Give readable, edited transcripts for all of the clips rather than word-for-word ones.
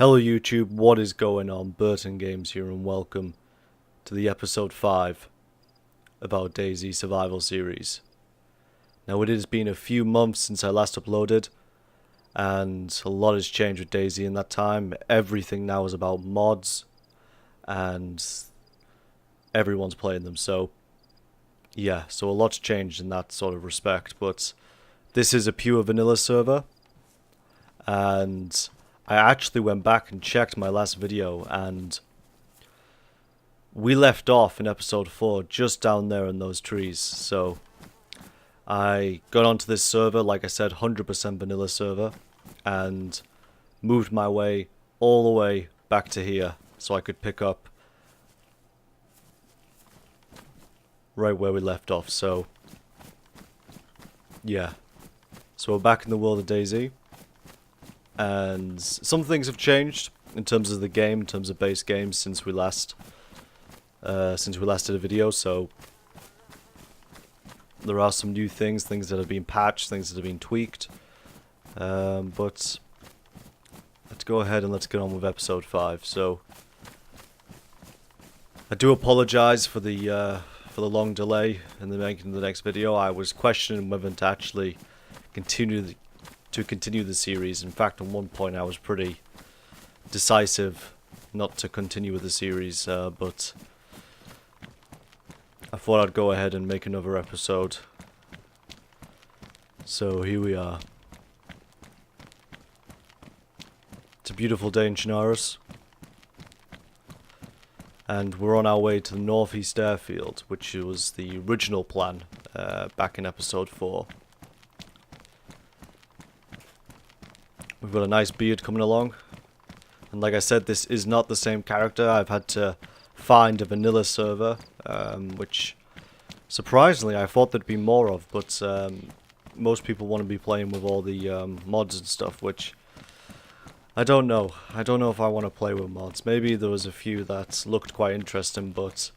Hello YouTube, what is going on? BurtonGames here and welcome to the episode 5 of our DayZ survival series. Now it has been a few months since I last uploaded and a lot has changed with DayZ in that time. Everything now is about mods and everyone's playing them, so yeah, so a lot's changed in that sort of respect, but this is a pure vanilla server and I actually went back and checked my last video and we left off in episode 4 just down there in those trees. So I got onto this server, like I said, 100% vanilla server, and moved my way all the way back to here so I could pick up right where we left off. So yeah, so we're back in the world of DayZ. And some things have changed in terms of the game, in terms of base games since we last did a video. So there are some new things that have been patched, things that have been tweaked. But let's go ahead and let's get on with episode 5. So I do apologize for the long delay in the making of the next video. I was questioning whether to actually continue the series. In fact, at one point I was pretty decisive not to continue with the series, but I thought I'd go ahead and make another episode. So here we are. It's a beautiful day in Chinaris, and we're on our way to the northeast airfield, which was the original plan back in episode 4. We've got a nice beard coming along, and like I said, this is not the same character. I've had to find a vanilla server, which surprisingly I thought there'd be more of, but most people want to be playing with all the mods and stuff, which I don't know. I don't know if I want to play with mods. Maybe there was a few that looked quite interesting, but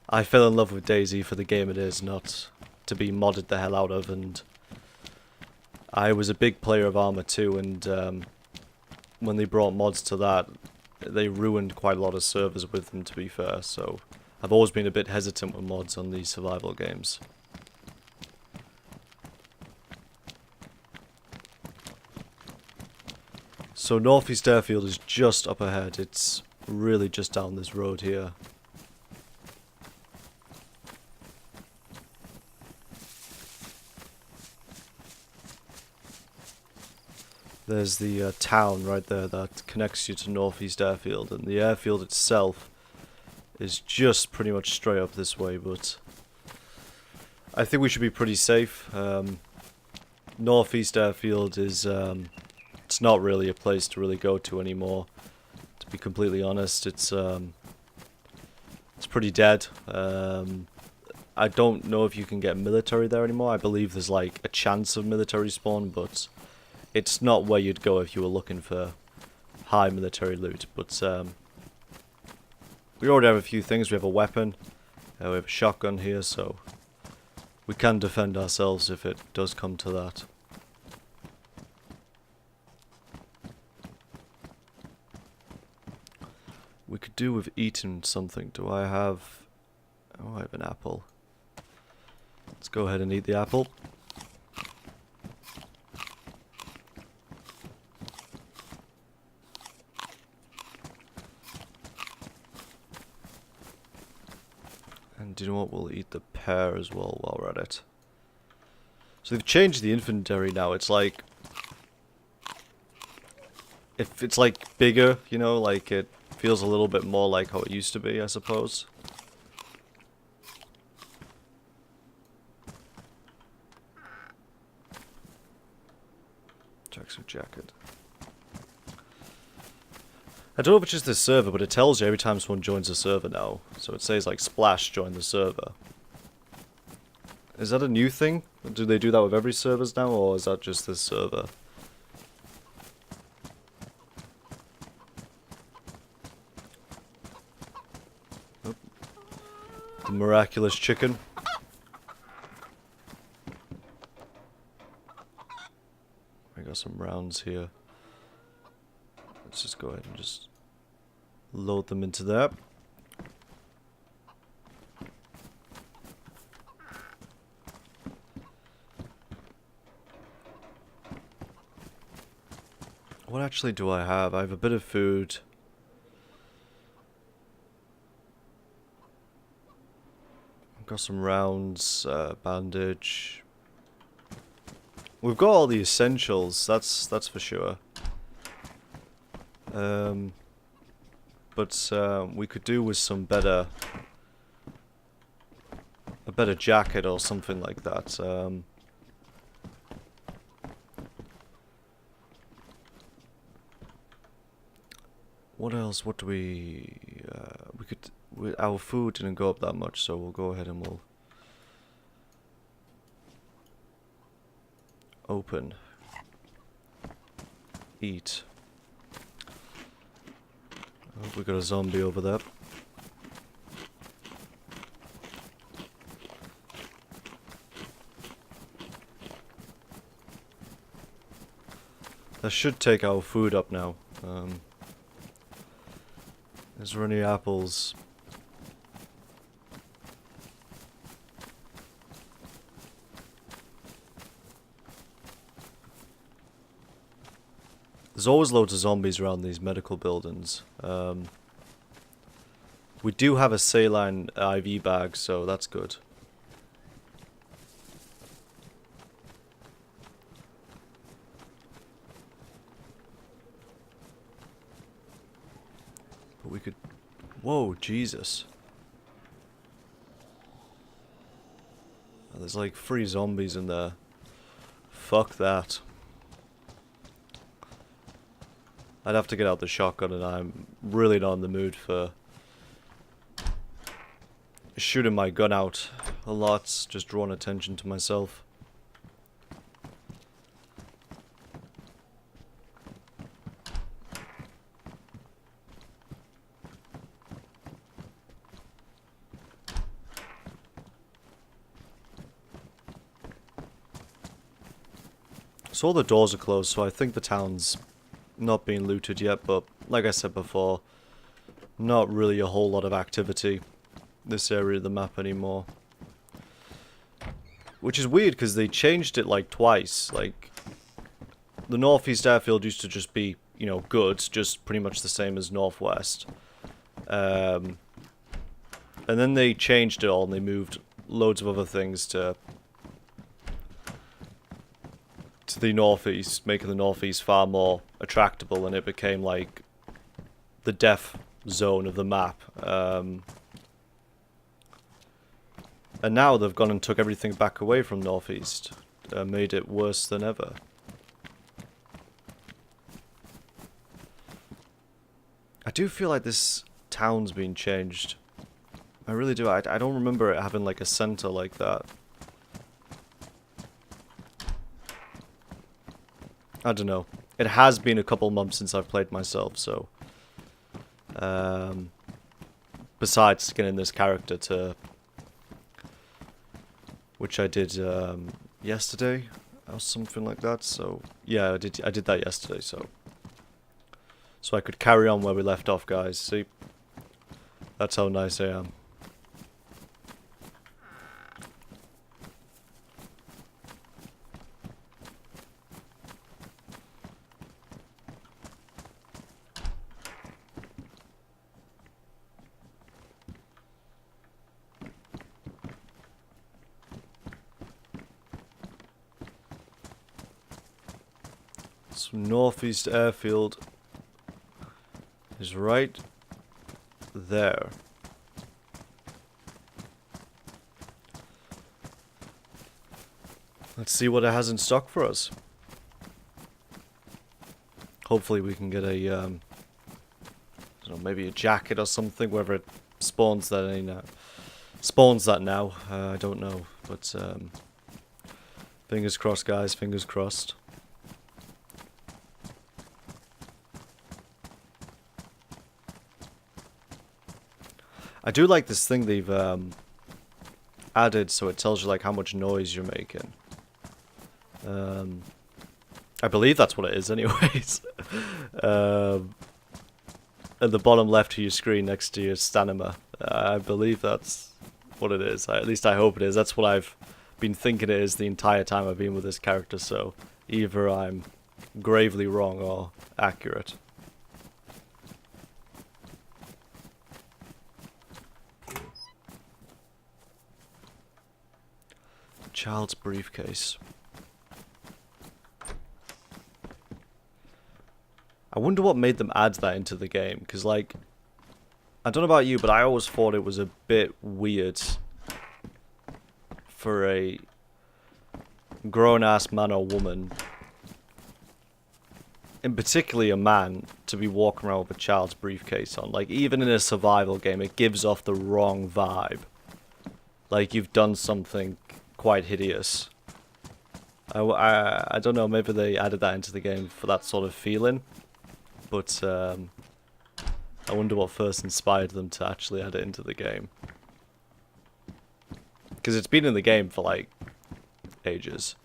I fell in love with DayZ for the game it is, not to be modded the hell out of. And I was a big player of Arma 2, and when they brought mods to that, they ruined quite a lot of servers with them, to be fair. So I've always been a bit hesitant with mods on these survival games. So Northeast Airfield is just up ahead. It's really just down this road here. There's the town right there that connects you to Northeast Airfield, and the airfield itself is just pretty much straight up this way, but I think we should be pretty safe. Northeast Airfield is, it's not really a place to really go to anymore, to be completely honest. It's pretty dead. I don't know if you can get military there anymore. I believe there's like a chance of military spawn, but it's not where you'd go if you were looking for high military loot. But we already have a few things. We have a weapon. We have a shotgun here, so we can defend ourselves if it does come to that. We could do with eating something. Do I have... Oh, I have an apple. Let's go ahead and eat the apple. And do you know what? We'll eat the pear as well while we're at it. So they've changed the inventory now. It's like... If it's like bigger, you know, like it feels a little bit more like how it used to be, I suppose. Tracksuit jacket. I don't know if it's just this server, but it tells you every time someone joins a server now. So it says like splash join the server. Is that a new thing? Do they do that with every servers now, or is that just this server? Oop. The miraculous chicken. I got some rounds here. Let's just go ahead and just load them into there. What actually do I have? I have a bit of food. I've got some rounds, bandage. We've got all the essentials, that's for sure. But we could do with some a better jacket or something like that. What else? What do we could... our food didn't go up that much, so we'll go ahead and we'll... open. Eat. Oh, we got a zombie over there. That should take our food up now. Is there any apples? There's always loads of zombies around these medical buildings. We do have a saline IV bag, so that's good. But we could... Whoa, Jesus. Oh, there's like 3 zombies in there. Fuck that. I'd have to get out the shotgun, and I'm really not in the mood for shooting my gun out a lot, just drawing attention to myself. So all the doors are closed, so I think the town's not being looted yet, but like I said before, not really a whole lot of activity this area of the map anymore. Which is weird because they changed it like twice. Like, the Northeast Airfield used to just be, you know, good, just pretty much the same as Northwest. And then they changed it all and they moved loads of other things to the Northeast, making the Northeast far more attractable, and it became like the death zone of the map. And now they've gone and took everything back away from Northeast, made it worse than ever. I do feel like this town's been changed. I really do. I don't remember it having like a center like that. I don't know. It has been a couple months since I've played myself, so... besides skinning this character to... which I did yesterday, or something like that, so... yeah, I did that yesterday, so... so I could carry on where we left off, guys, see? That's how nice I am. So Northeast Airfield is right there. Let's see what it has in stock for us. Hopefully we can get a, I don't know, maybe a jacket or something, whether it spawns that now. I don't know, but fingers crossed, guys, fingers crossed. I do like this thing they've added, so it tells you like how much noise you're making. I believe that's what it is anyways. At the bottom left of your screen next to your stamina. I believe that's what it is. At least I hope it is. That's what I've been thinking it is the entire time I've been with this character, so either I'm gravely wrong or accurate. Child's briefcase. I wonder what made them add that into the game, because, like, I don't know about you, but I always thought it was a bit weird for a grown-ass man or woman, and particularly a man, to be walking around with a child's briefcase on. Like, even in a survival game, it gives off the wrong vibe. Like, you've done something quite hideous. I don't know, maybe they added that into the game for that sort of feeling. But I wonder what first inspired them to actually add it into the game. Because it's been in the game for, like, ages.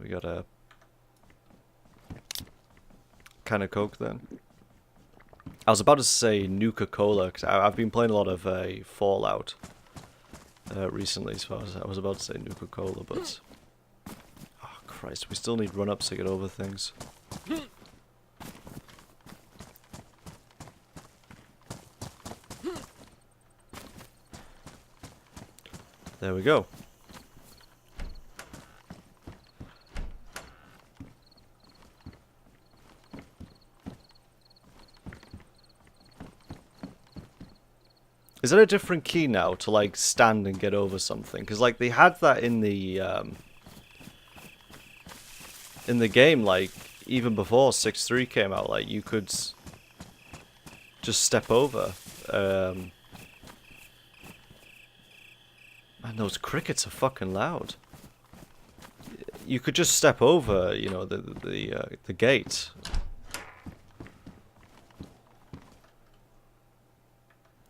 We got a can of Coke then. I was about to say Nuka-Cola, because I've been playing a lot of Fallout recently, so I was about to say Nuka-Cola, but... Oh, Christ, we still need run-ups to get over things. There we go. Is there a different key now to, like, stand and get over something? Because, like, they had that in the game, like, even before 6.3 came out, like, you could just step over. Man, those crickets are fucking loud. You could just step over, you know, the gate.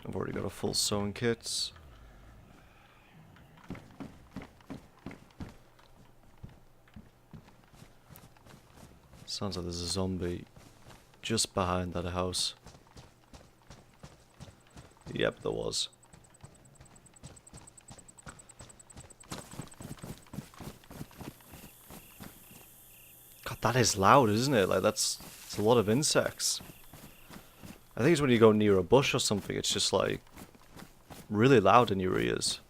I've already got a full sewing kit. Sounds like there's a zombie just behind that house. Yep, there was. God, that is loud, isn't it? Like, it's a lot of insects. I think it's when you go near a bush or something, it's just, like, really loud in your ears.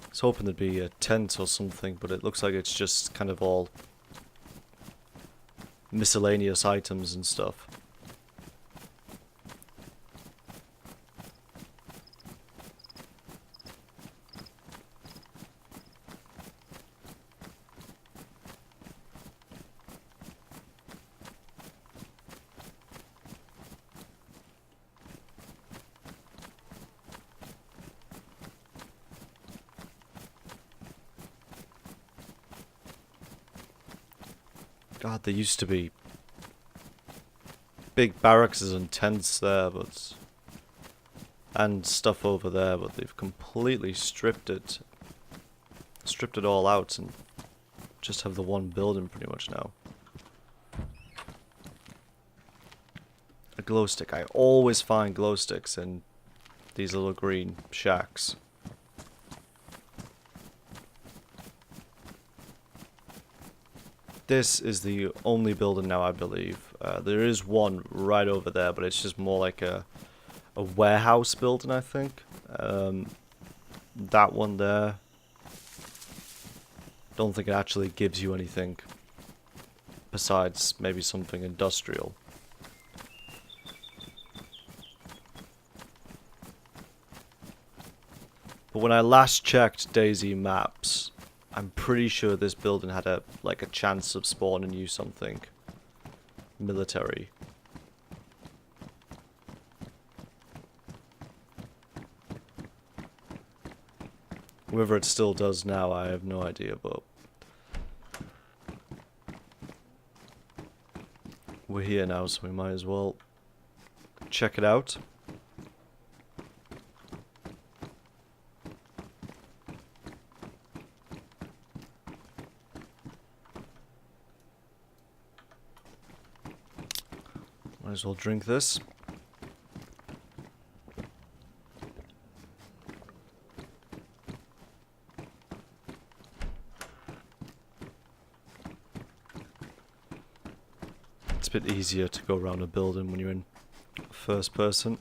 I was hoping there'd be a tent or something, but it looks like it's just kind of all miscellaneous items and stuff. God, there used to be big barracks and tents there, but and stuff over there, but they've completely stripped it all out and just have the one building pretty much now. A glow stick. I always find glow sticks in these little green shacks. This is the only building now, I believe. There is one right over there, but it's just more like a warehouse building, I think. That one there. Don't think it actually gives you anything besides maybe something industrial. But when I last checked DayZ maps, I'm pretty sure this building had a chance of spawning you something military. Whether it still does now, I have no idea, but we're here now, so we might as well check it out. Might as well drink this. It's a bit easier to go around a building when you're in first person.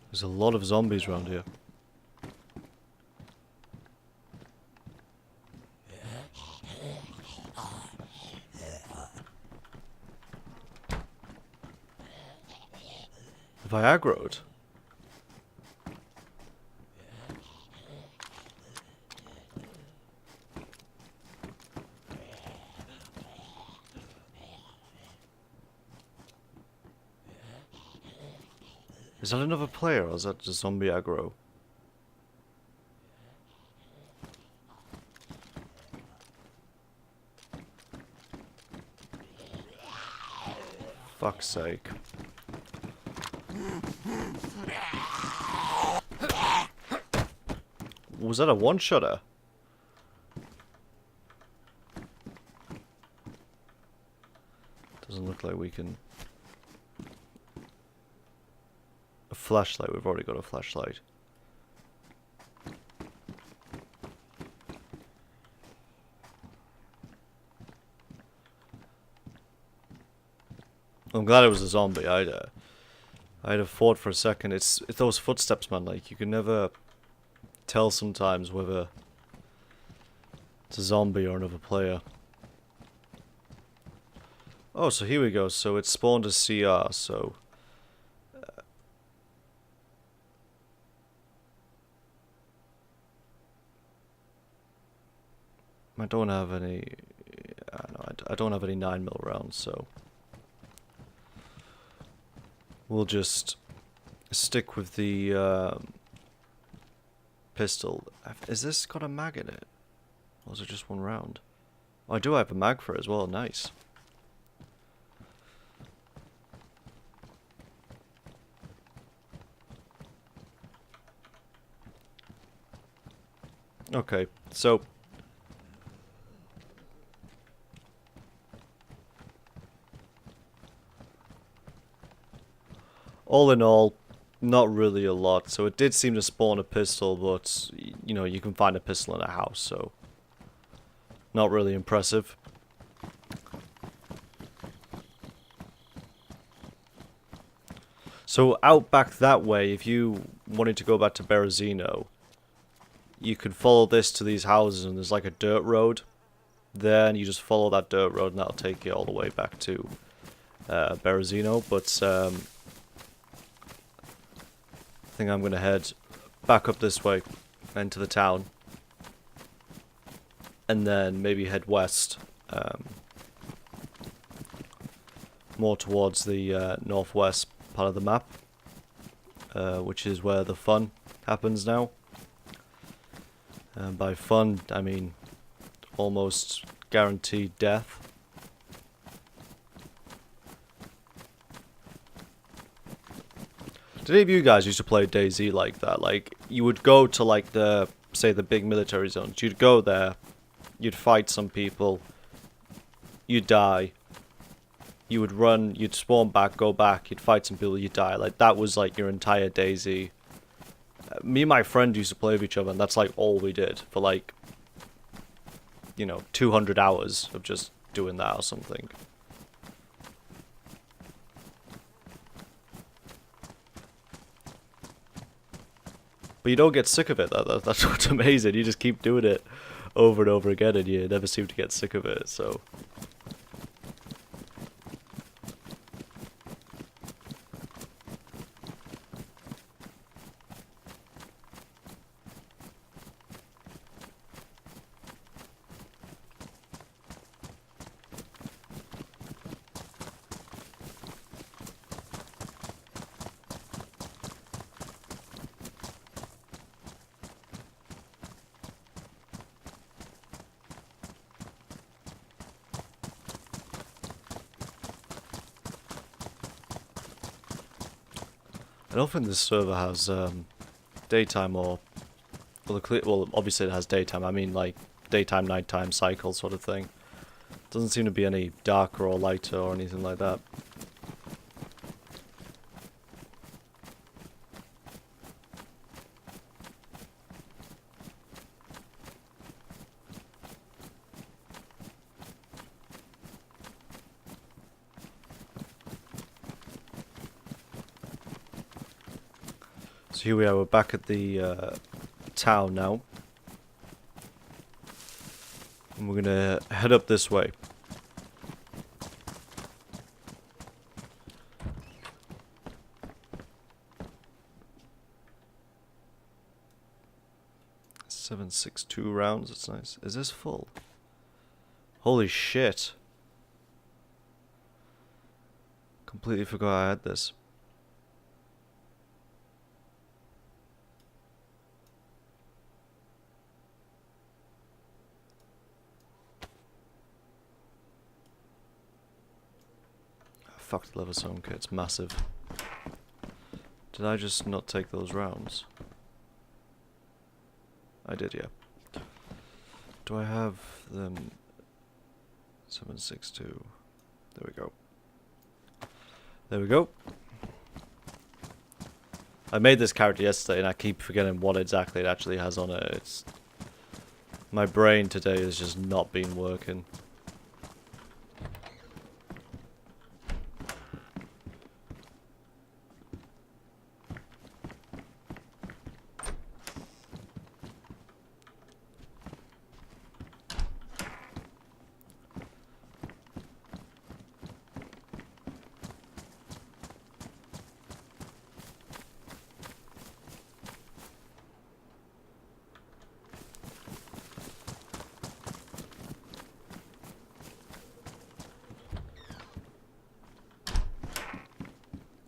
There's a lot of zombies around here. Have I aggroed? Is that another player, or is that just zombie aggro? Fuck's sake. Was that a one-shotter? Doesn't look like we can... A flashlight, we've already got a flashlight. I'm glad it was a zombie. I'd have thought for a second. It's those footsteps, man. Like, you can never tell sometimes whether it's a zombie or another player. Oh, so here we go. So it spawned a CR, so... I don't have any... I don't have any 9mm rounds, so... We'll just stick with the pistol. Is this got a mag in it? Or is it just one round? Oh, I do have a mag for it as well, nice. Okay, so... all in all, not really a lot. So it did seem to spawn a pistol, but, you know, you can find a pistol in a house, so... not really impressive. So out back that way, if you wanted to go back to Berezino, you could follow this to these houses, and there's like a dirt road. Then you just follow that dirt road, and that'll take you all the way back to Berezino. But I think I'm going to head back up this way into the town, and then maybe head west, more towards the northwest part of the map, which is where the fun happens now. And by fun, I mean almost guaranteed death. Did any of you guys used to play DayZ like that? Like, you would go to, like, the, say, the big military zones. You'd go there, you'd fight some people, you'd die, you would run, you'd spawn back, go back, you'd fight some people, you'd die. Like, that was, like, your entire DayZ. Me and my friend used to play with each other, and that's, like, all we did for, like, you know, 200 hours of just doing that or something. But you don't get sick of it. That's what's amazing. You just keep doing it over and over again, and you never seem to get sick of it. So I don't think this server has daytime or well, obviously it has daytime. I mean like daytime, nighttime cycle sort of thing. Doesn't seem to be any darker or lighter or anything like that. So here we are, we're back at the town now. And we're gonna head up this way. .762 rounds, that's nice. Is this full? Holy shit. Completely forgot I had this. Fuck the lever zone kit, it's massive. Did I just not take those rounds? I did, yeah. Do I have them? 762. There we go. There we go. I made this character yesterday and I keep forgetting what exactly it actually has on it. It's... My brain today has just not been working.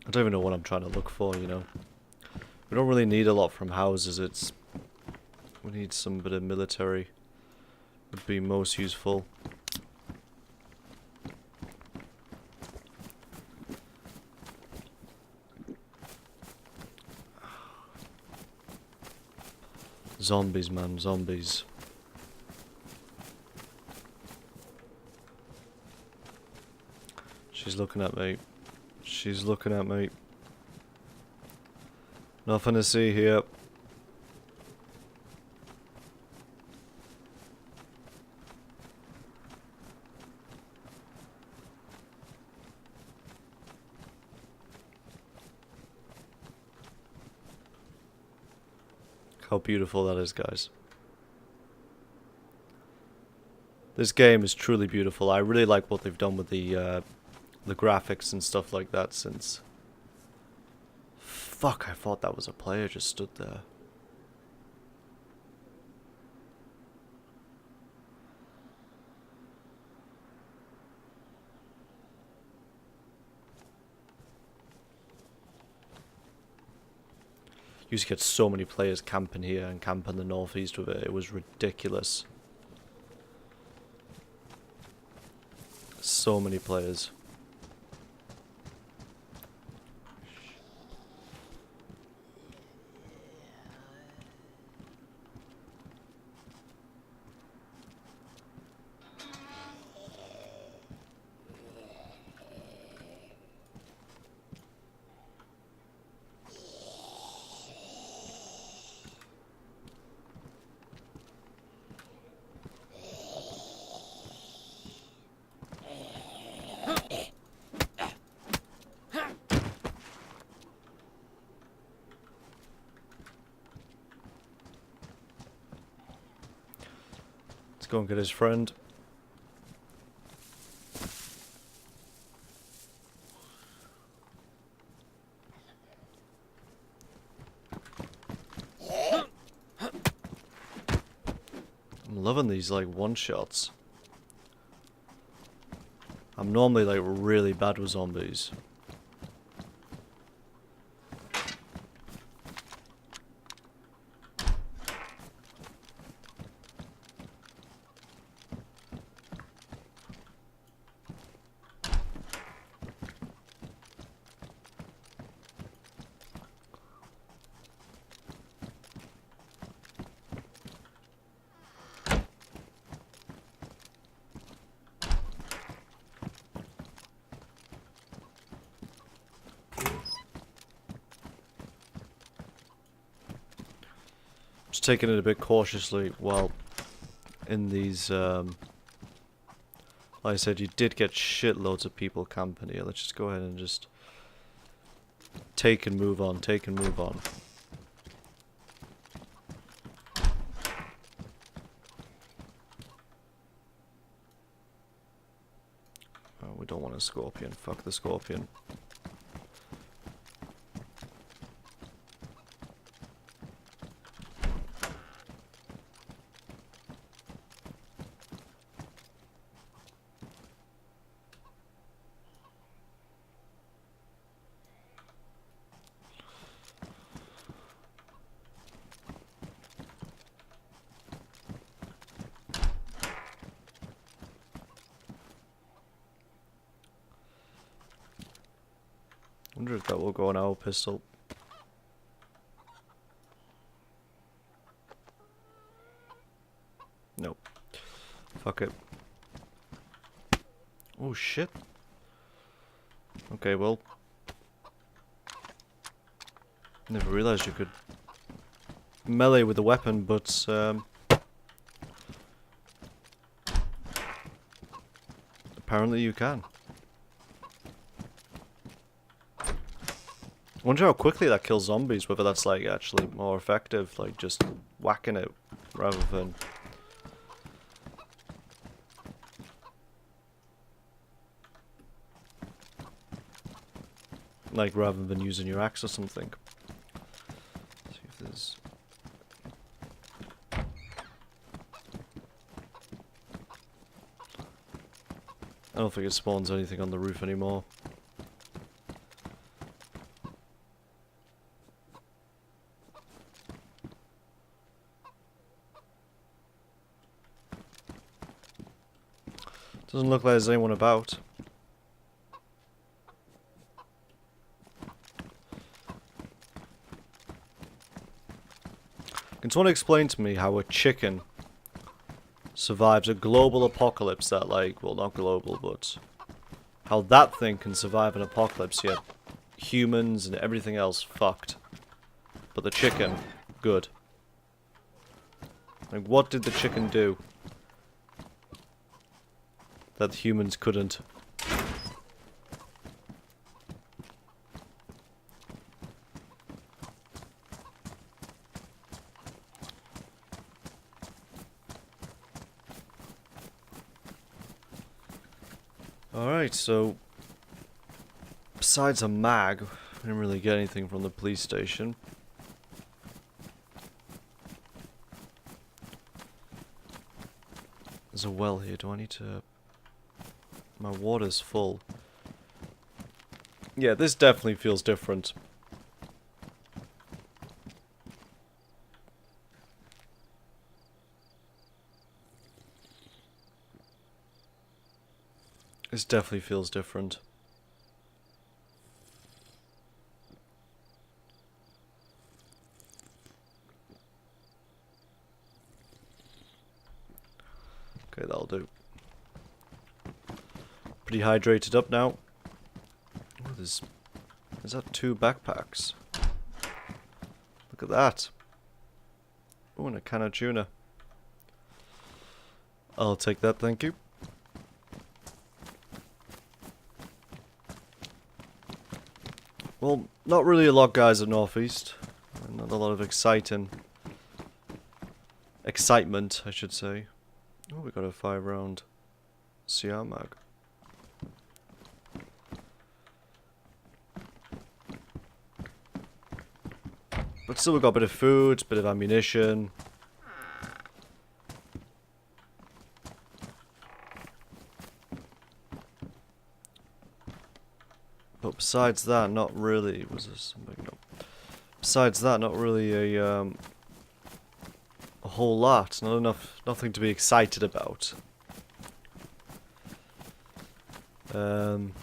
I don't even know what I'm trying to look for, you know. We don't really need a lot from houses, it's... We need some bit of military. Would be most useful. Zombies, man, zombies. She's looking at me. She's looking at me. Nothing to see here. How beautiful that is, guys. This game is truly beautiful. I really like what they've done with the graphics and stuff like that since... Fuck, I thought that was a player just stood there. Used to get so many players camping here and camping the northeast with it. It was ridiculous. So many players. Let's go and get his friend. I'm loving these like one-shots. I'm normally like really bad with zombies. Just taking it a bit cautiously while in these, like I said, you did get shitloads of people camping here. Let's just go ahead and just take and move on, take and move on. Oh, we don't want a scorpion. Fuck the scorpion. Wonder if that will go on our pistol. Nope. Fuck it. Oh shit. Okay, well. Never realized you could melee with a weapon, but apparently you can. I wonder how quickly that kills zombies, whether that's like actually more effective, like just whacking it rather than... like rather than using your axe or something. Let's see if there's... I don't think it spawns anything on the roof anymore. Doesn't look like there's anyone about. Can someone explain to me how a chicken survives a global apocalypse that, like, well, not global, but how that thing can survive an apocalypse, yet humans and everything else fucked. But the chicken, good. Like, what did the chicken do that humans couldn't? Alright, so besides a mag, we didn't really get anything from the police station. There's a well here. Do I need to... my water's full. Yeah, this definitely feels different. This definitely feels different. Okay, that'll do. Pretty hydrated up now. Oh, is that 2 backpacks? Look at that. Oh, and a can of tuna. I'll take that, thank you. Well, not really a lot, guys, at Northeast. Not a lot of excitement, I should say. Oh, we got a 5-round CR mag. But still, we got a bit of food, a bit of ammunition. But besides that, not really. Was there something? No. Besides that, not really a whole lot. Not enough. Nothing to be excited about. God,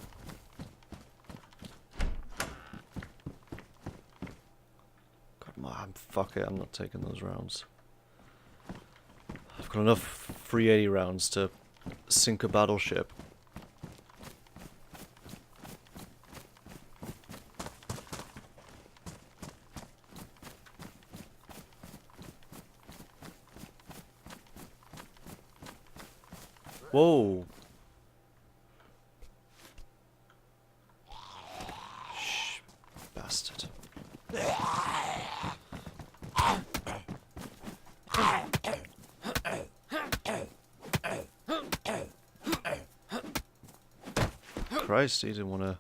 man, fuck it. I'm not taking those rounds. I've got enough 380 rounds to sink a battleship. Whoa. Shh, bastard. Christ, he didn't want to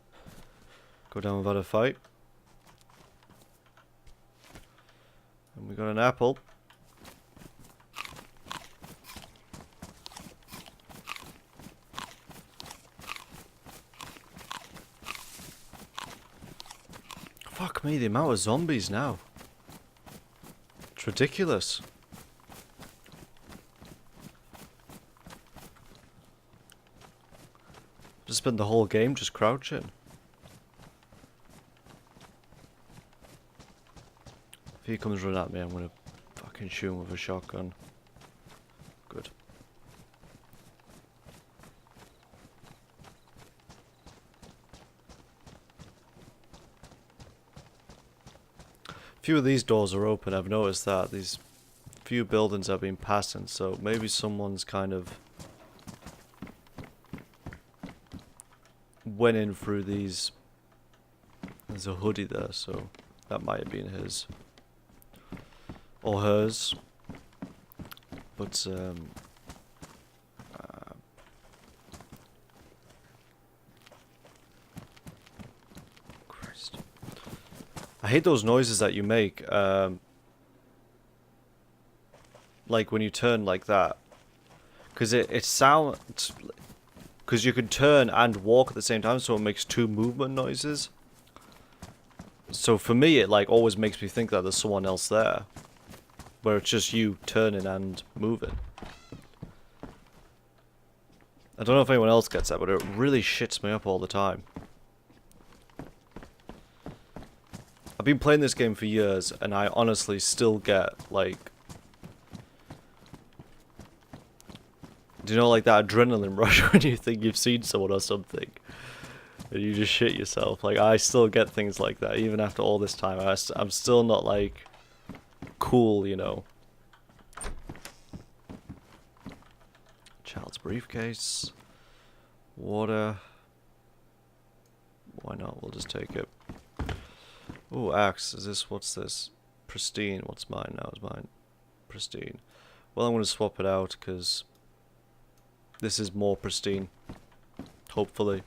go down without a fight. And we got an apple. Fuck me, the amount of zombies now. It's ridiculous. Just spent the whole game just crouching. If he comes running at me, I'm gonna fucking shoot him with a shotgun. Good. A few of these doors are open, I've noticed that. These few buildings I've been passing, so maybe someone's kind of went in through these. There's a hoodie there, so that might have been his. Or hers. But, Christ. I hate those noises that you make, like when you turn like that. Because it sounds... Because you can turn and walk at the same time, so it makes two movement noises. So for me, it like always makes me think that there's someone else there. Where it's just you turning and moving. I don't know if anyone else gets that, but it really shits me up all the time. I've been playing this game for years, and I honestly still get, like... Do you know, like, that adrenaline rush when you think you've seen someone or something? And you just shit yourself. Like, I still get things like that, even after all this time. I'm still not, like... cool, you know. Child's briefcase. Water. Why not? We'll just take it. Ooh, axe. Is this, what's this? Pristine. What's mine now? Is mine pristine? Well, I'm going to swap it out because this is more pristine. Hopefully.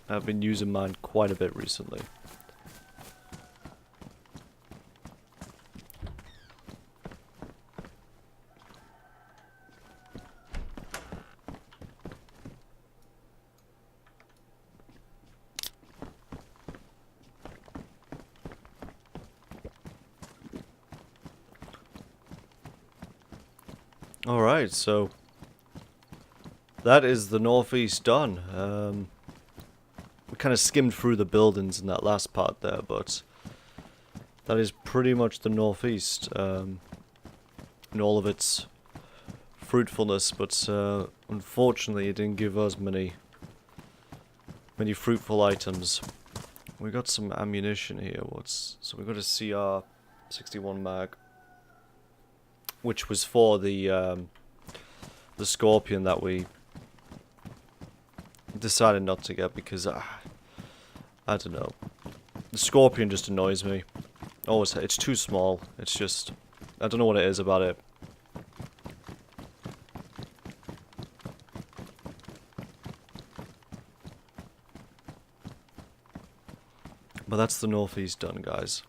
I've been using mine quite a bit recently. Alright, so that is the northeast done. We kind of skimmed through the buildings in that last part there, but that is pretty much the northeast in all of its fruitfulness, but unfortunately it didn't give us many fruitful items. We got some ammunition here. So we got a CR 61 mag, which was for the Scorpion that we decided not to get because I don't know. The Scorpion just annoys me. Always, it's too small. It's just, I don't know what it is about it. But that's the northeast done, guys.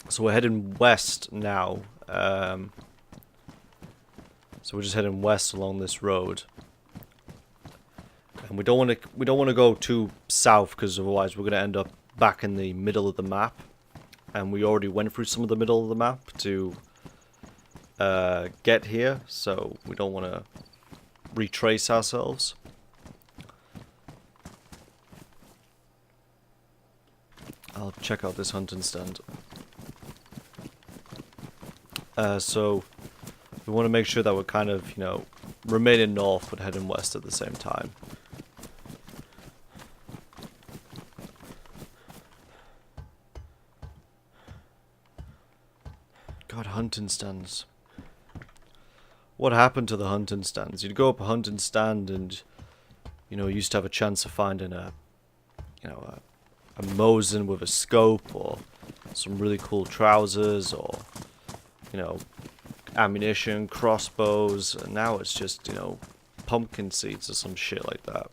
So we're heading west now. So we're just heading west along this road, and we don't want to go too south because otherwise we're going to end up back in the middle of the map, and we already went through some of the middle of the map to get here, so we don't want to retrace ourselves. I'll check out this hunting stand. So we want to make sure that we're kind of, you know, remaining north but heading west at the same time. God, hunting stands. what happened to the hunting stands? You'd go up a hunting stand and, you know, you used to have a chance of finding a Mosin with a scope, or some really cool trousers, or, you know, ammunition, crossbows, and now it's just, you know, pumpkin seeds or some shit like that.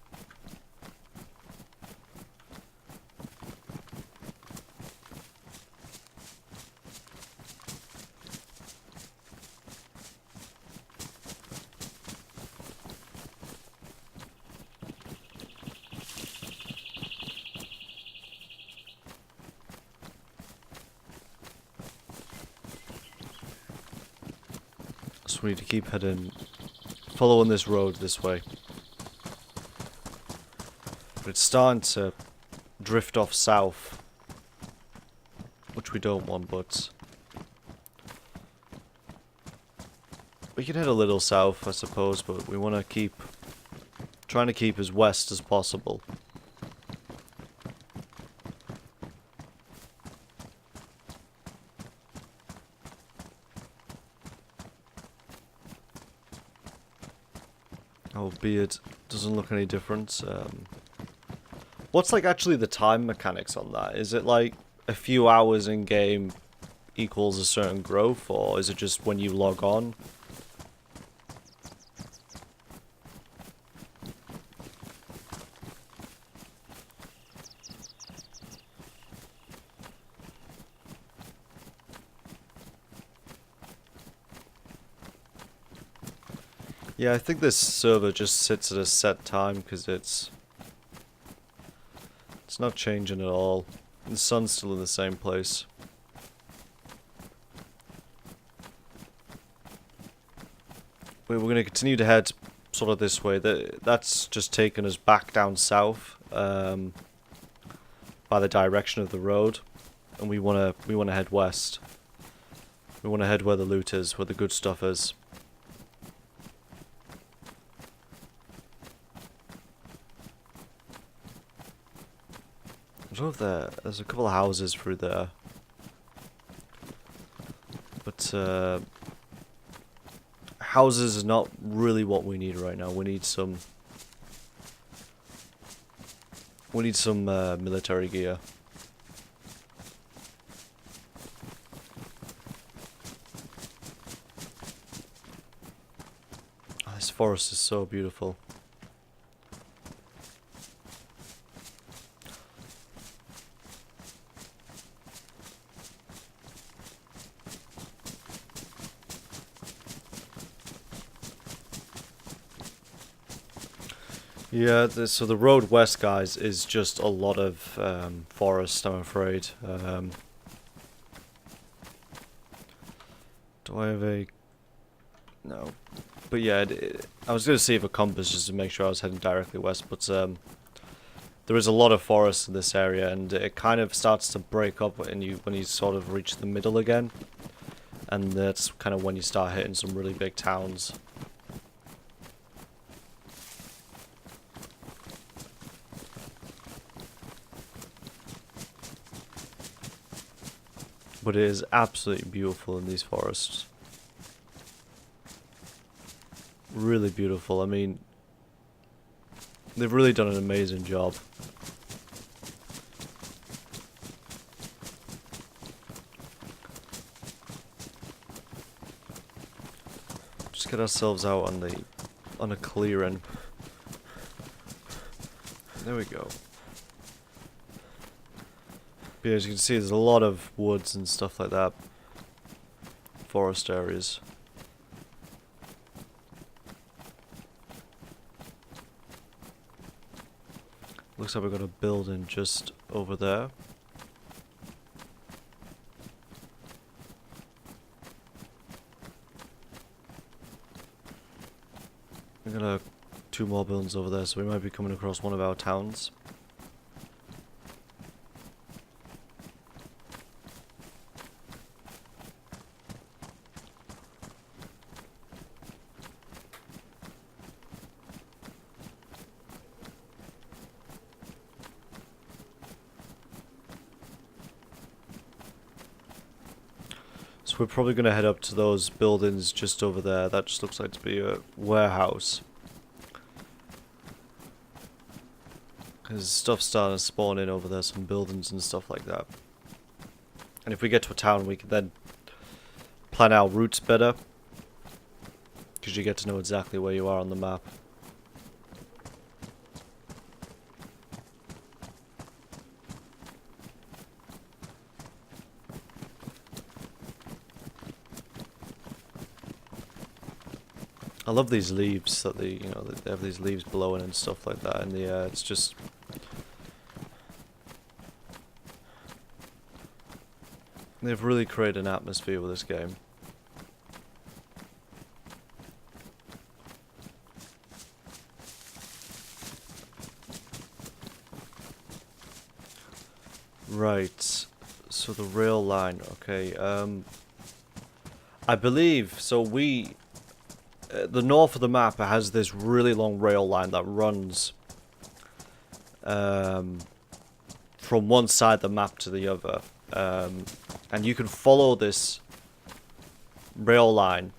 So we need to keep heading, following this road this way. But it's starting to drift off south, which we don't want, but we can head a little south, I suppose, but we want to trying to keep as west as possible. Albeit, doesn't look any different. What's like actually the time mechanics on that? Is it like a few hours in game equals a certain growth, or is it just when you log on? Yeah, I think this server just sits at a set time because it's not changing at all. The sun's still in the same place. We're going to continue to head sort of this way. That's just taken us back down south by the direction of the road, and we want to head west. We want to head where the loot is, where the good stuff is. I don't know if there's a couple of houses through there, but houses is not really what we need right now. We need some military gear. Oh, this forest is so beautiful. Yeah, so the road west, guys, is just a lot of forest, I'm afraid. Do I have a... No. But yeah, I was going to see if a compass just to make sure I was heading directly west, but there is a lot of forest in this area, and it kind of starts to break up when you sort of reach the middle again. And that's kind of when you start hitting some really big towns. But it is absolutely beautiful in these forests. Really beautiful. I mean, they've really done an amazing job. Just get ourselves out on a clearing. There we go. But as you can see, there's a lot of woods and stuff like that. Forest areas. Looks like we've got a building just over there. We've got two more buildings over there, so we might be coming across one of our towns. So So we're probably going to head up to those buildings just over there. That just looks like to be a warehouse. Because stuff's starting to spawn in over there, some buildings and stuff like that. And if we get to a town, we can then plan our routes better. Because you get to know exactly where you are on the map. I love these leaves that they have these leaves blowing and stuff like that in the air. It's just they've really created an atmosphere with this game. Right. So the rail line, okay. I believe so the north of the map has this really long rail line that runs from one side of the map to the other. And you can follow this rail line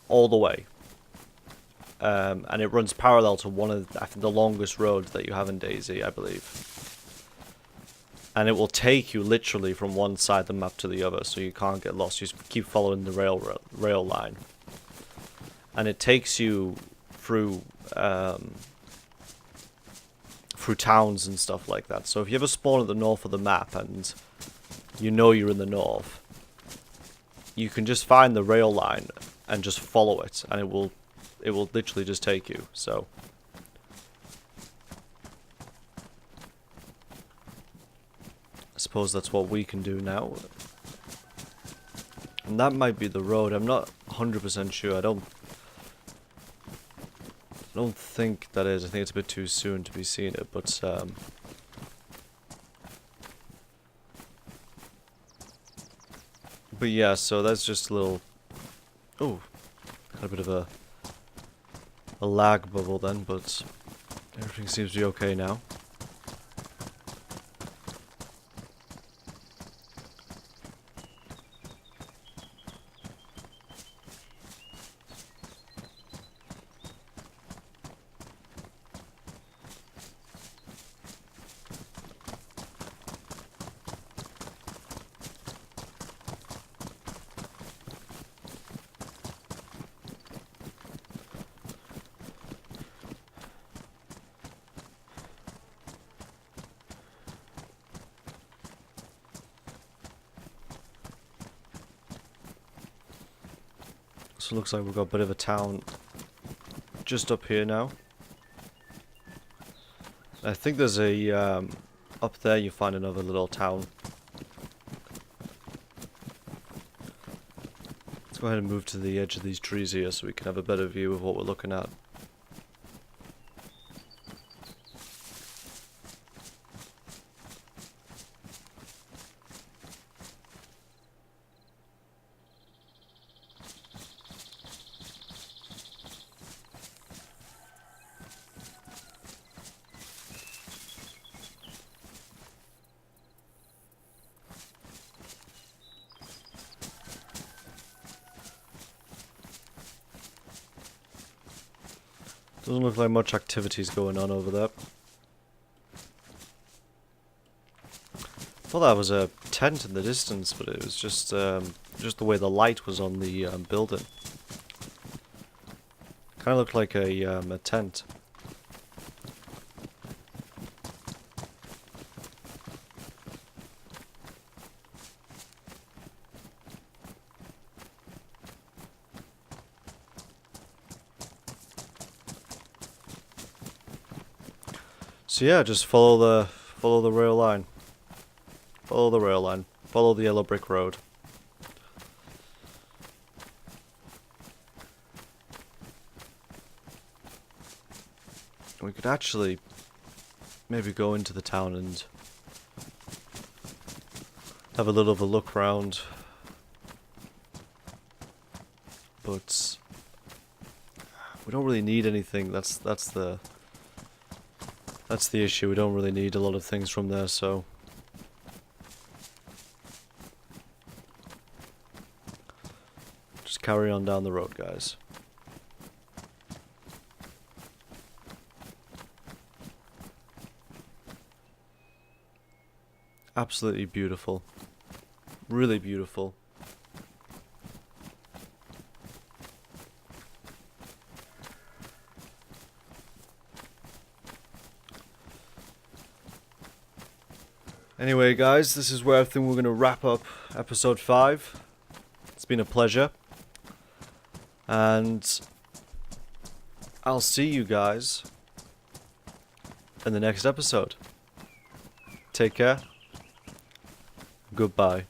all the way. And it runs parallel to one of, I think, the longest roads that you have in DayZ, I believe. And it will take you literally from one side of the map to the other, so you can't get lost. You just keep following the rail line. And it takes you through through towns and stuff like that. So if you ever spawn at the north of the map and you know you're in the north, you can just find the rail line and just follow it, and it will literally just take you. So I suppose that's what we can do now. And that might be the road. I'm not 100% sure. I don't think that is. I think it's a bit too soon to be seeing it, but yeah, so that's just a little... Oh, got a bit of a lag bubble then, but everything seems to be okay now. So it looks like we've got a bit of a town just up here now. I think there's a, up there you find another little town. Let's go ahead and move to the edge of these trees here so we can have a better view of what we're looking at. Doesn't look like much activity's going on over there. Thought that was a tent in the distance, but it was just the way the light was on the building. Kind of looked like a tent. So yeah, just follow the rail line. Follow the rail line. Follow the yellow brick road. We could actually maybe go into the town and have a little of a look around. But we don't really need anything. That's the issue. We don't really need a lot of things from there, so carry on down the road, guys. Absolutely beautiful. Really beautiful. Anyway, guys, this is where I think we're going to wrap up episode 5. It's been a pleasure. And I'll see you guys in the next episode. Take care. Goodbye.